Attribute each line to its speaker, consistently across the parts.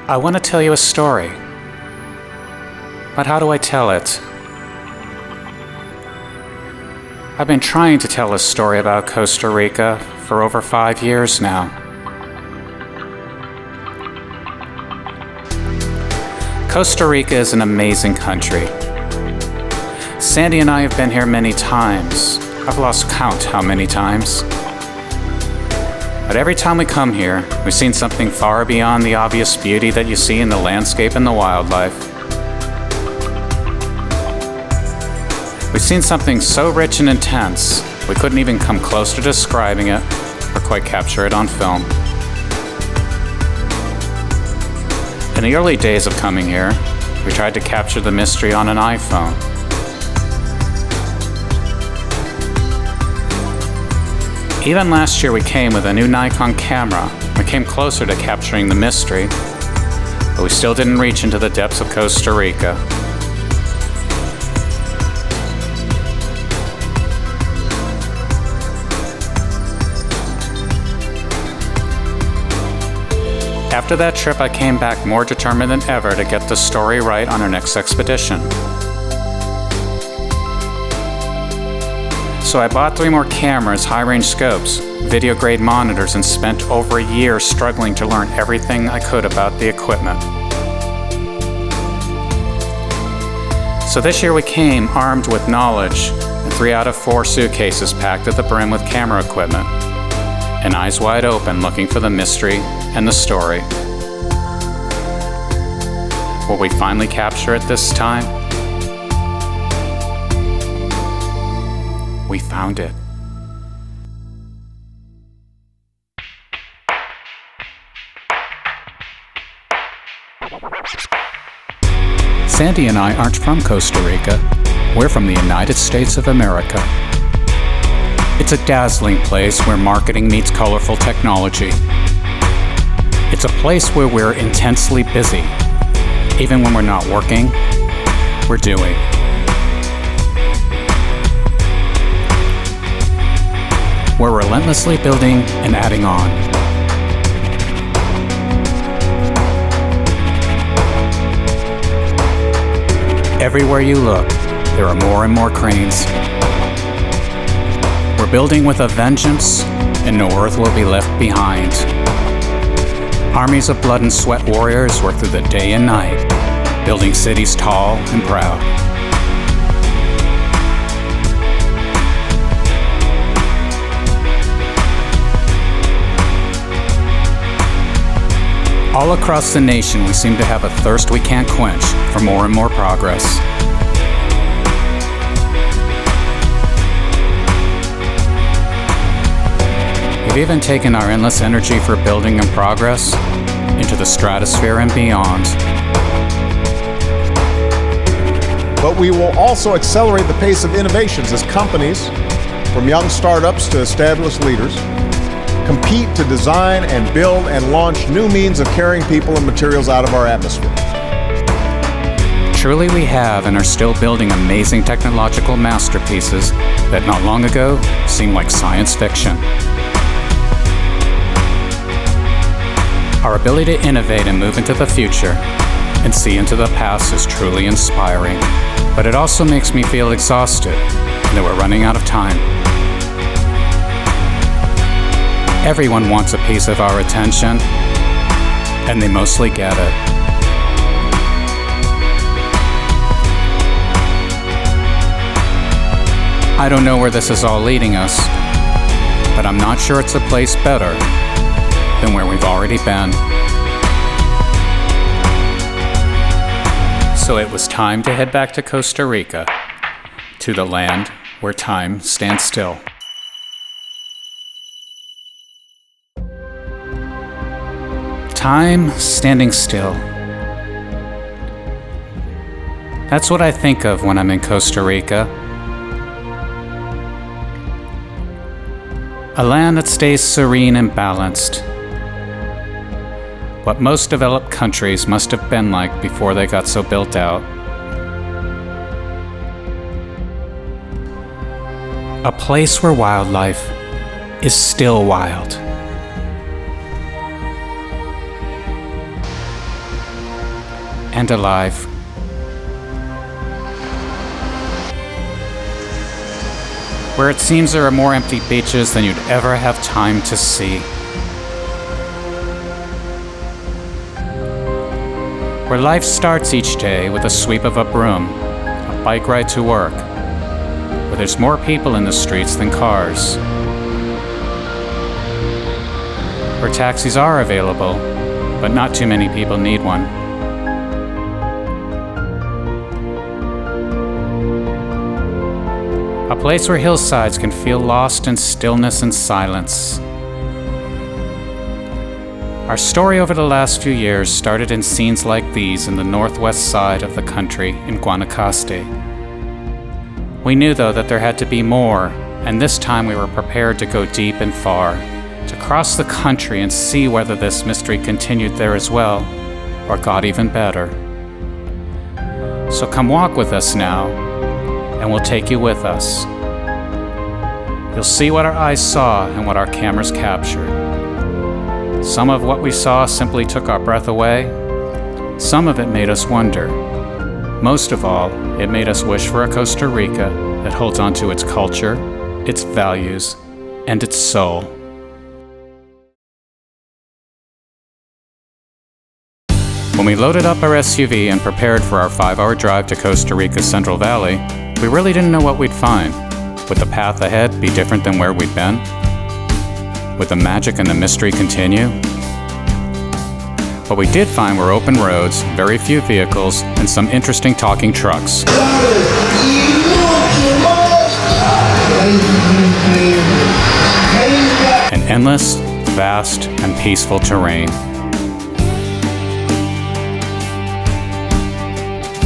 Speaker 1: I want to tell you a story. But how do I tell it? I've been trying to tell a story about Costa Rica for over 5 years now. Costa Rica is an amazing country. Sandy and I have been here many times. I've lost count how many times. But every time we come here, we've seen something far beyond the obvious beauty that you see in the landscape and the wildlife. We've seen something so rich and intense, we couldn't even come close to describing it or quite capture it on film. In the early days of coming here, we tried to capture the mystery on an iPhone. Even last year we came with a new Nikon camera. We came closer to capturing the mystery, but we still didn't reach into the depths of Costa Rica. After that trip, I came back more determined than ever to get the story right on our next expedition. So I bought 3 more cameras, high-range scopes, video-grade monitors, and spent over a year struggling to learn everything I could about the equipment. So this year we came armed with knowledge and 3 out of 4 suitcases packed at the brim with camera equipment, and eyes wide open looking for the mystery and the story. Will we finally capture it this time? We found it. Sandy and I aren't from Costa Rica. We're from the United States of America. It's a dazzling place where marketing meets colorful technology. It's a place where we're intensely busy. Even when we're not working, we're doing. We're relentlessly building and adding on. Everywhere you look, there are more and more cranes. We're building with a vengeance, and no earth will be left behind. Armies of blood and sweat warriors work through the day and night, building cities tall and proud. All across the nation, we seem to have a thirst we can't quench for more and more progress. We've even taken our endless energy for building and progress into the stratosphere and beyond.
Speaker 2: But we will also accelerate the pace of innovations as companies, from young startups to established leaders, compete to design and build and launch new means of carrying people and materials out of our atmosphere.
Speaker 1: Truly we have and are still building amazing technological masterpieces that not long ago seemed like science fiction. Our ability to innovate and move into the future and see into the past is truly inspiring, but it also makes me feel exhausted and that we're running out of time. Everyone wants a piece of our attention, and they mostly get it. I don't know where this is all leading us, but I'm not sure it's a place better than where we've already been. So it was time to head back to Costa Rica, to the land where time stands still. Time standing still. That's what I think of when I'm in Costa Rica. A land that stays serene and balanced. What most developed countries must have been like before they got so built out. A place where wildlife is still wild. and alive. Where it seems there are more empty beaches than you'd ever have time to see. Where life starts each day with a sweep of a broom, a bike ride to work, where there's more people in the streets than cars. Where taxis are available, but not too many people need one. A place where hillsides can feel lost in stillness and silence. Our story over the last few years started in scenes like these in the northwest side of the country in Guanacaste. We knew, though, that there had to be more, and this time we were prepared to go deep and far, to cross the country and see whether this mystery continued there as well, or got even better. So come walk with us now, and we'll take you with us. You'll see what our eyes saw and what our cameras captured. Some of what we saw simply took our breath away. Some of it made us wonder. Most of all, it made us wish for a Costa Rica that holds on to its culture, its values, and its soul. When we loaded up our SUV and prepared for our 5-hour drive to Costa Rica's Central Valley, we really didn't know what we'd find. Would the path ahead be different than where we'd been? Would the magic and the mystery continue? What we did find were open roads, very few vehicles, and some interesting talking trucks. An endless, vast, and peaceful terrain.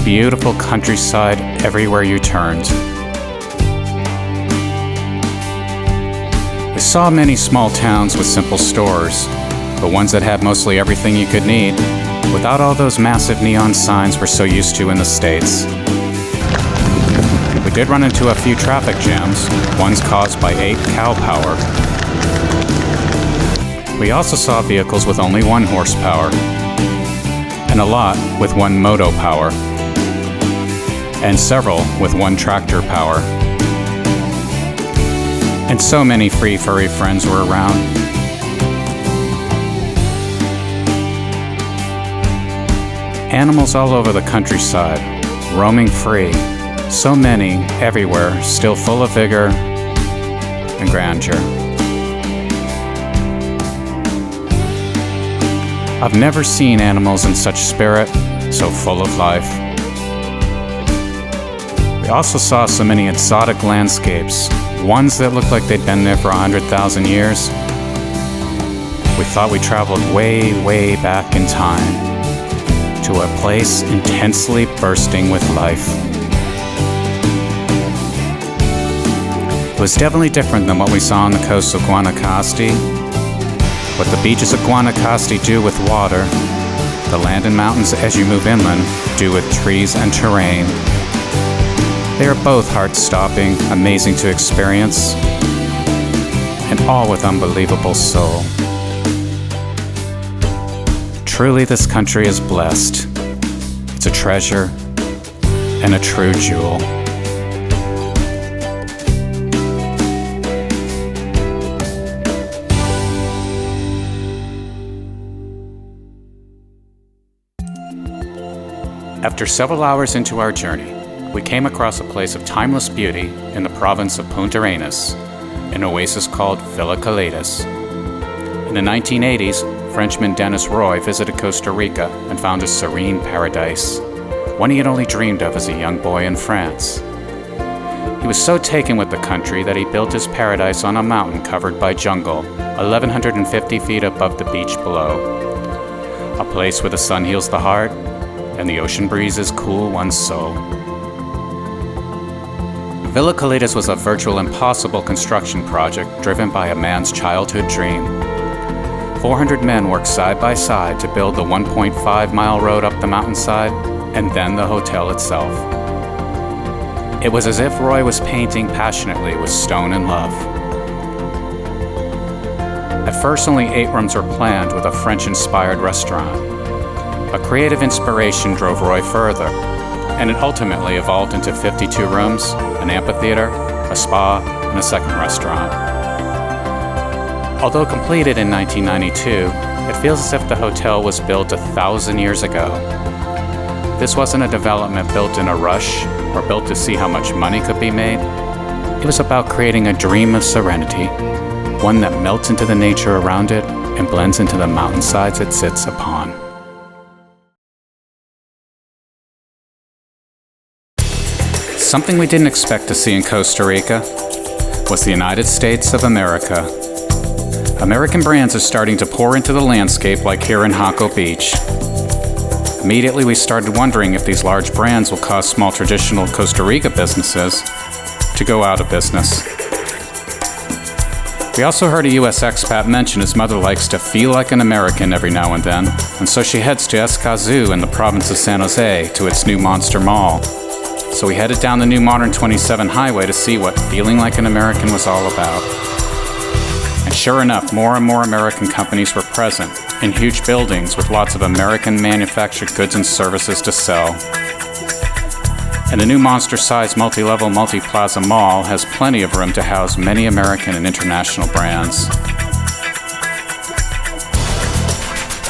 Speaker 1: Beautiful countryside everywhere you turned. We saw many small towns with simple stores, but ones that had mostly everything you could need, without all those massive neon signs we're so used to in the States. We did run into a few traffic jams, ones caused by 8 cow power. We also saw vehicles with only 1 horsepower, and a lot with 1 moto power, and several with 1 tractor power. And so many free furry friends were around. Animals all over the countryside, roaming free. So many, everywhere, still full of vigor and grandeur. I've never seen animals in such spirit, so full of life. We also saw so many exotic landscapes, ones that looked like they'd been there for 100,000 years. We thought we traveled way, way back in time to a place intensely bursting with life. It was definitely different than what we saw on the coast of Guanacaste. What the beaches of Guanacaste do with water, the land and mountains as you move inland do with trees and terrain. They are both heart-stopping, amazing to experience, and all with unbelievable soul. Truly, this country is blessed. It's a treasure and a true jewel. After several hours into our journey, we came across a place of timeless beauty in the province of Punteranas, an oasis called Villa Caletas. In the 1980s, Frenchman Dennis Roy visited Costa Rica and found a serene paradise, one he had only dreamed of as a young boy in France. He was so taken with the country that he built his paradise on a mountain covered by jungle, 1,150 feet above the beach below. A place where the sun heals the heart and the ocean breezes cool one's soul. Villa Caletas was a virtual impossible construction project driven by a man's childhood dream. 400 men worked side by side to build the 1.5-mile road up the mountainside and then the hotel itself. It was as if Roy was painting passionately with stone and love. At first, only 8 rooms were planned with a French-inspired restaurant. But creative inspiration drove Roy further, and it ultimately evolved into 52 rooms, an amphitheater, a spa, and a second restaurant. Although completed in 1992, it feels as if the hotel was built 1,000 years ago. This wasn't a development built in a rush or built to see how much money could be made. It was about creating a dream of serenity, one that melts into the nature around it and blends into the mountainsides it sits upon. Something we didn't expect to see in Costa Rica was the United States of America. American brands are starting to pour into the landscape like here in Coco Beach. Immediately we started wondering if these large brands will cause small traditional Costa Rica businesses to go out of business. We also heard a US expat mention his mother likes to feel like an American every now and then, and so she heads to Escazú in the province of San Jose to its new Monster Mall. So we headed down the new modern 27 highway to see what feeling like an American was all about. And sure enough, more and more American companies were present in huge buildings with lots of American manufactured goods and services to sell. And the new monster-sized multi-level, multi-plaza mall has plenty of room to house many American and international brands.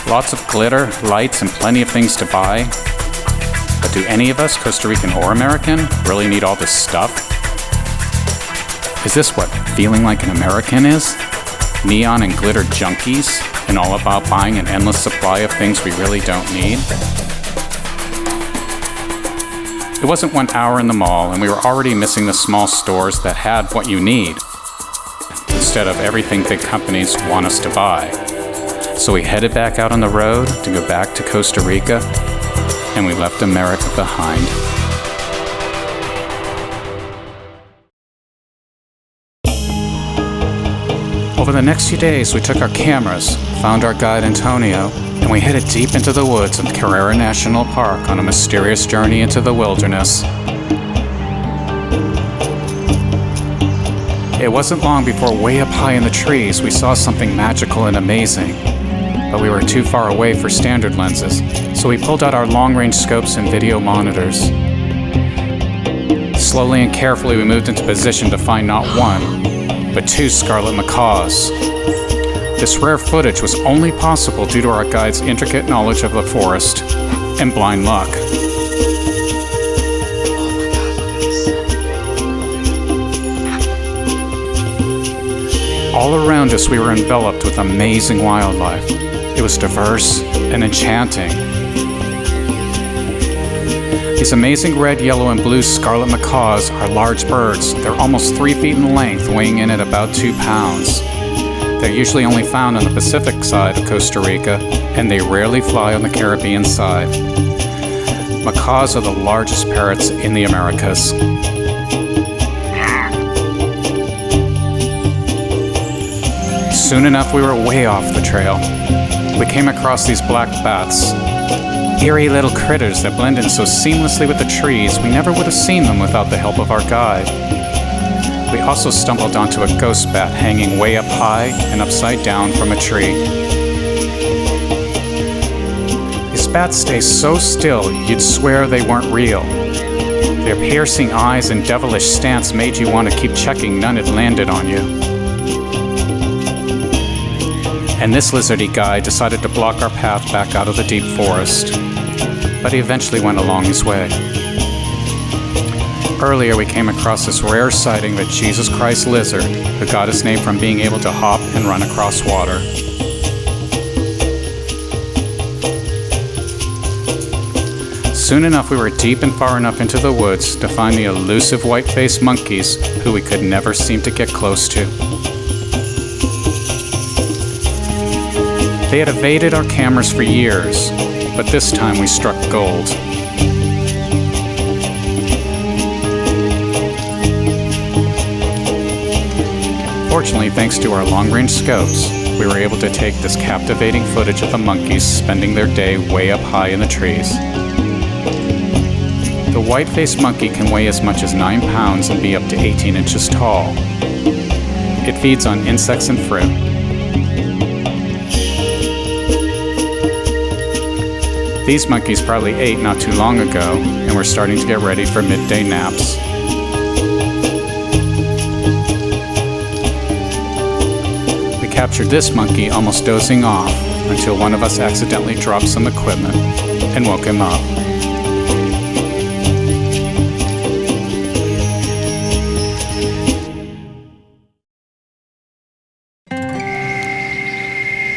Speaker 1: Lots of glitter, lights, and plenty of things to buy. But do any of us, Costa Rican or American, really need all this stuff? Is this what feeling like an American is? Neon and glitter junkies, and all about buying an endless supply of things we really don't need? It wasn't 1 hour in the mall, and we were already missing the small stores that had what you need, instead of everything big companies want us to buy. So we headed back out on the road to go back to Costa Rica, and we left America behind. Over the next few days, we took our cameras, found our guide Antonio, and we headed deep into the woods of Carara National Park on a mysterious journey into the wilderness. It wasn't long before way up high in the trees we saw something magical and amazing. But we were too far away for standard lenses, so we pulled out our long-range scopes and video monitors. Slowly and carefully we moved into position to find not one, but 2 scarlet macaws. This rare footage was only possible due to our guide's intricate knowledge of the forest and blind luck. All around us we were enveloped with amazing wildlife. It was diverse and enchanting. These amazing red, yellow, and blue scarlet macaws are large birds. They're almost 3 feet in length, weighing in at about 2 pounds. They're usually only found on the Pacific side of Costa Rica, and they rarely fly on the Caribbean side. Macaws are the largest parrots in the Americas. Soon enough, we were way off the trail. We came across these black bats, eerie little critters that blend in so seamlessly with the trees we never would have seen them without the help of our guide. We also stumbled onto a ghost bat hanging way up high and upside down from a tree. These bats stay so still you'd swear they weren't real. Their piercing eyes and devilish stance made you want to keep checking none had landed on you. And this lizardy guy decided to block our path back out of the deep forest, but he eventually went along his way. Earlier we came across this rare sighting of a Jesus Christ lizard who got his name from being able to hop and run across water. Soon enough we were deep and far enough into the woods to find the elusive white-faced monkeys who we could never seem to get close to. They had evaded our cameras for years, but this time we struck gold. Fortunately, thanks to our long-range scopes, we were able to take this captivating footage of the monkeys spending their day way up high in the trees. The white-faced monkey can weigh as much as 9 pounds and be up to 18 inches tall. It feeds on insects and fruit. These monkeys probably ate not too long ago and were starting to get ready for midday naps. We captured this monkey almost dozing off until one of us accidentally dropped some equipment and woke him up.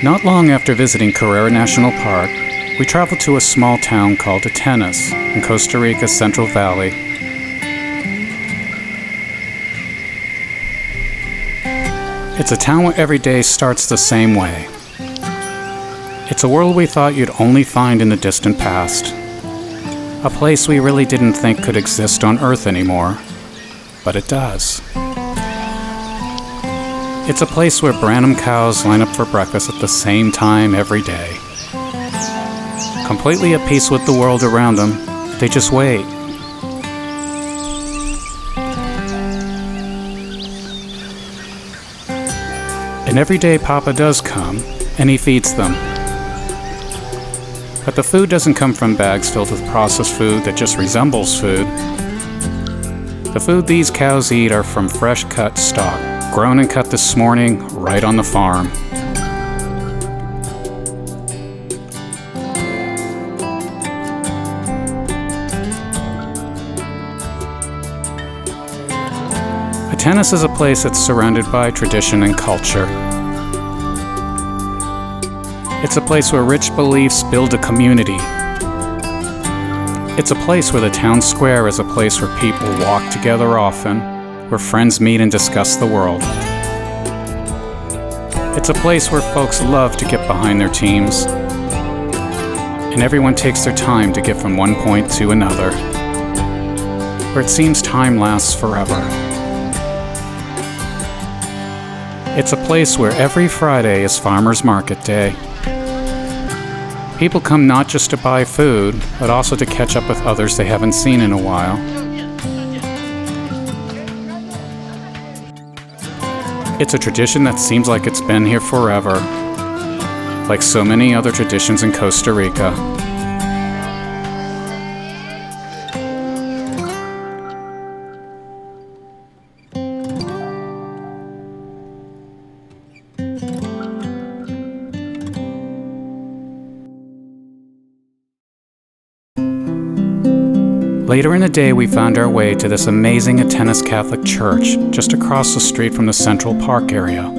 Speaker 1: Not long after visiting Carara National Park, we traveled to a small town called Atenas in Costa Rica's Central Valley. It's a town where every day starts the same way. It's a world we thought you'd only find in the distant past. A place we really didn't think could exist on Earth anymore, but it does. It's a place where Branham cows line up for breakfast at the same time every day. Completely at peace with the world around them, they just wait. And every day Papa does come, and he feeds them. But the food doesn't come from bags filled with processed food that just resembles food. The food these cows eat are from fresh-cut stock, grown and cut this morning right on the farm. Atenas is a place that's surrounded by tradition and culture. It's a place where rich beliefs build a community. It's a place where the town square is a place where people walk together often, where friends meet and discuss the world. It's a place where folks love to get behind their teams, and everyone takes their time to get from one point to another, where it seems time lasts forever. It's a place where every Friday is Farmers Market Day. People come not just to buy food, but also to catch up with others they haven't seen in a while. It's a tradition that seems like it's been here forever, like so many other traditions in Costa Rica. Later in the day, we found our way to this amazing Atenas Catholic Church just across the street from the Central Park area.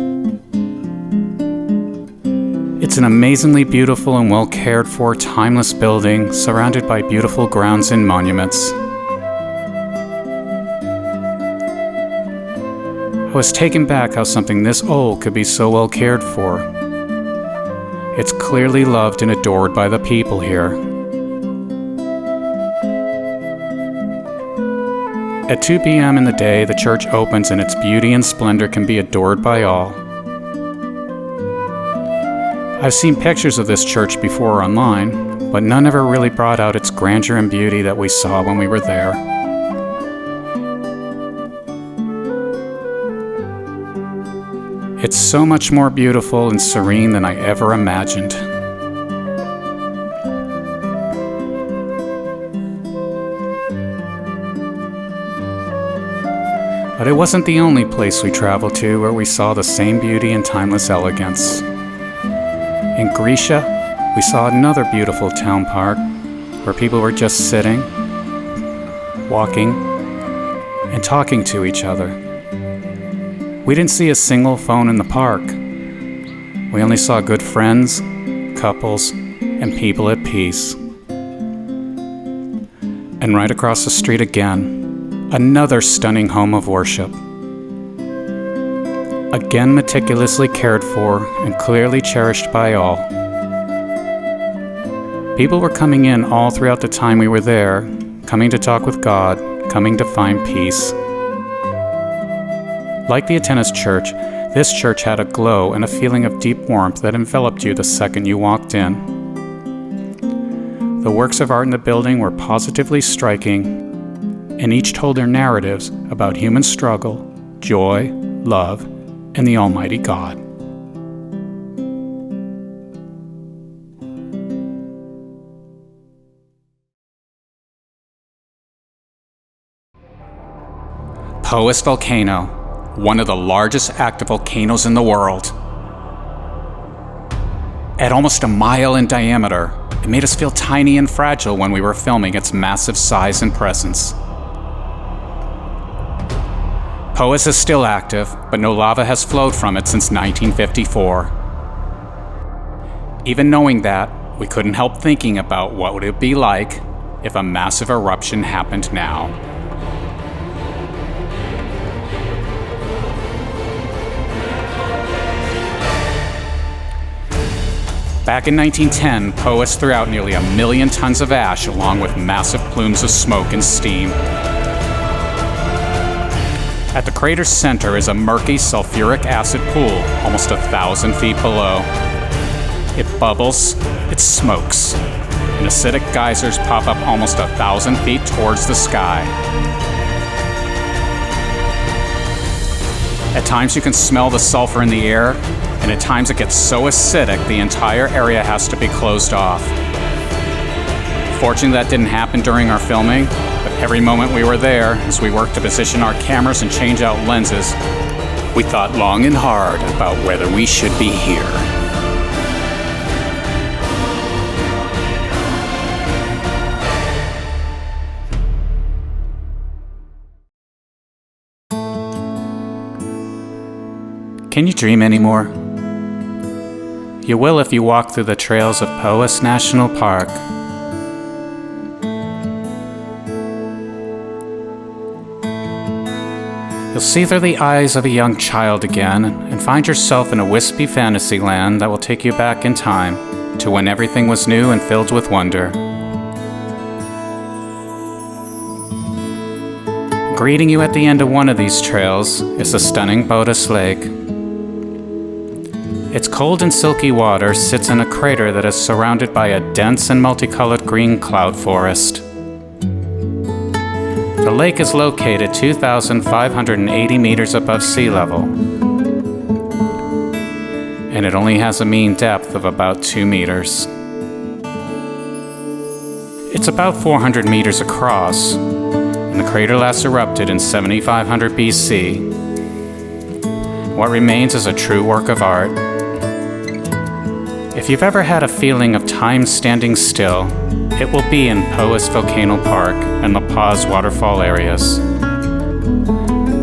Speaker 1: It's an amazingly beautiful and well cared for, timeless building surrounded by beautiful grounds and monuments. I was taken back how something this old could be so well cared for. It's clearly loved and adored by the people here. At 2 p.m. in the day, the church opens and its beauty and splendor can be adored by all. I've seen pictures of this church before online, but none ever really brought out its grandeur and beauty that we saw when we were there. It's so much more beautiful and serene than I ever imagined. But it wasn't the only place we traveled to where we saw the same beauty and timeless elegance. In Grecia, we saw another beautiful town park where people were just sitting, walking, and talking to each other. We didn't see a single phone in the park. We only saw good friends, couples, and people at peace. And right across the street again, another stunning home of worship. Again meticulously cared for and clearly cherished by all. People were coming in all throughout the time we were there, coming to talk with God, coming to find peace. Like the Atenas church, this church had a glow and a feeling of deep warmth that enveloped you the second you walked in. The works of art in the building were positively striking, and each told their narratives about human struggle, joy, love, and the Almighty God. Poas Volcano, one of the largest active volcanoes in the world. At almost a mile in diameter, it made us feel tiny and fragile when we were filming its massive size and presence. Poas is still active, but no lava has flowed from it since 1954. Even knowing that, we couldn't help thinking about what would it be like if a massive eruption happened now. Back in 1910, Poas threw out nearly 1 million tons of ash along with massive plumes of smoke and steam. At the crater's center is a murky sulfuric acid pool almost 1,000 feet below. It bubbles, it smokes, and acidic geysers pop up almost 1,000 feet towards the sky. At times you can smell the sulfur in the air, and at times it gets so acidic the entire area has to be closed off. Fortunately, that didn't happen during our filming, but every moment we were there, as we worked to position our cameras and change out lenses, we thought long and hard about whether we should be here. Can you dream anymore? You will if you walk through the trails of Poas National Park. You'll see through the eyes of a young child again and find yourself in a wispy fantasy land that will take you back in time to when everything was new and filled with wonder. Greeting you at the end of one of these trails is the stunning Poas Lake. Its cold and silky water sits in a crater that is surrounded by a dense and multicolored green cloud forest. The lake is located 2,580 meters above sea level, and it only has a mean depth of about 2 meters. It's about 400 meters across, and the crater last erupted in 7500 BC. What remains is a true work of art. If you've ever had a feeling of time standing still, it will be in Poas Volcano Park and the Paz Waterfall areas.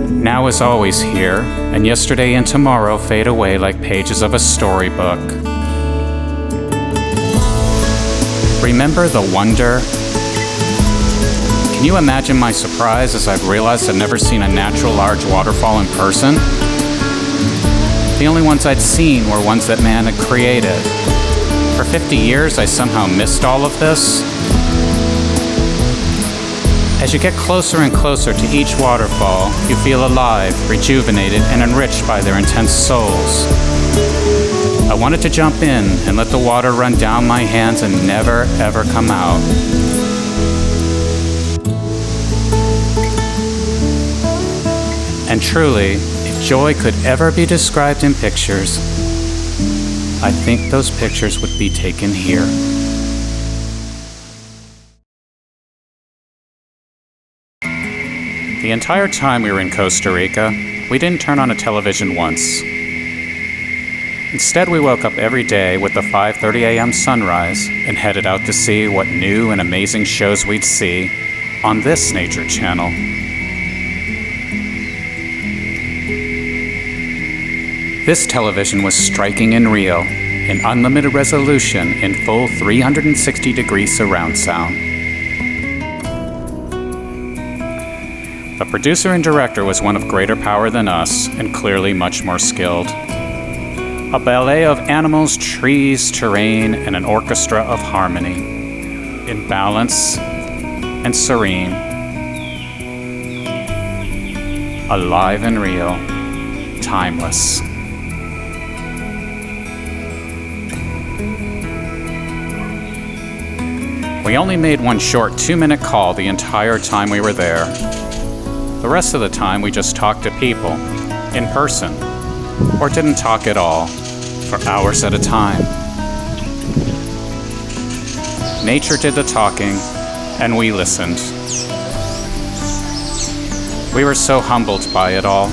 Speaker 1: Now is always here, and yesterday and tomorrow fade away like pages of a storybook. Remember the wonder? Can you imagine my surprise as I've realized I've never seen a natural large waterfall in person? The only ones I'd seen were ones that man had created. For 50 years, I somehow missed all of this. As you get closer and closer to each waterfall, you feel alive, rejuvenated, and enriched by their intense souls. I wanted to jump in and let the water run down my hands and never, ever come out. And truly, if joy could ever be described in pictures, I think those pictures would be taken here. The entire time we were in Costa Rica, we didn't turn on a television once. Instead, we woke up every day with the 5:30 a.m. sunrise and headed out to see what new and amazing shows we'd see on this nature channel. This television was striking and real, in unlimited resolution in full 360-degree surround sound. The producer and director was one of greater power than us, and clearly much more skilled. A ballet of animals, trees, terrain, and an orchestra of harmony, in balance and serene. Alive and real, timeless. We only made one short 2-minute call the entire time we were there. The rest of the time we just talked to people, in person, or didn't talk at all, for hours at a time. Nature did the talking, and we listened. We were so humbled by it all.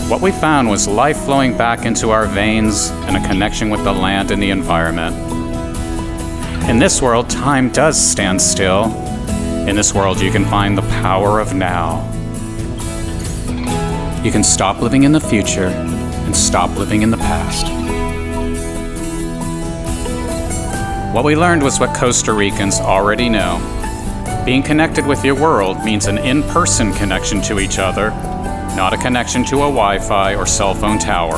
Speaker 1: What we found was life flowing back into our veins and a connection with the land and the environment. In this world, time does stand still. In this world, you can find the power of now. You can stop living in the future and stop living in the past. What we learned was what Costa Ricans already know. Being connected with your world means an in-person connection to each other, not a connection to a Wi-Fi or cell phone tower.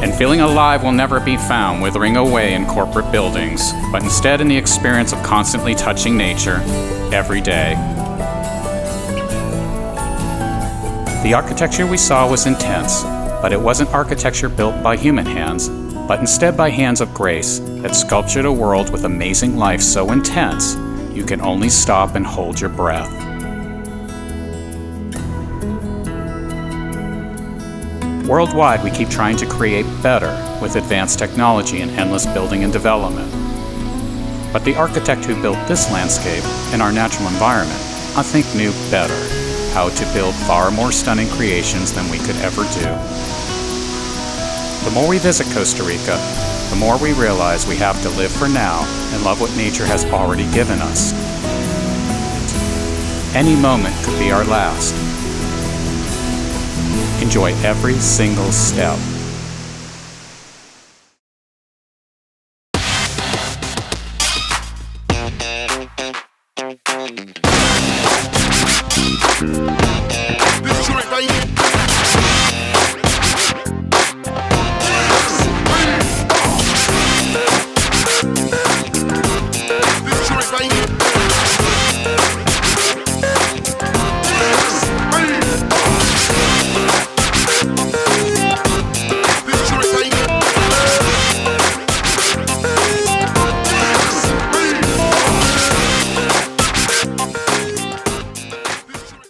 Speaker 1: And feeling alive will never be found withering away in corporate buildings, but instead in the experience of constantly touching nature every day. The architecture we saw was intense, but it wasn't architecture built by human hands, but instead by hands of grace that sculptured a world with amazing life so intense you can only stop and hold your breath. Worldwide, we keep trying to create better with advanced technology and endless building and development. But the architect who built this landscape and our natural environment, I think, knew better how to build far more stunning creations than we could ever do. The more we visit Costa Rica, the more we realize we have to live for now and love what nature has already given us. Any moment could be our last. Enjoy every single step.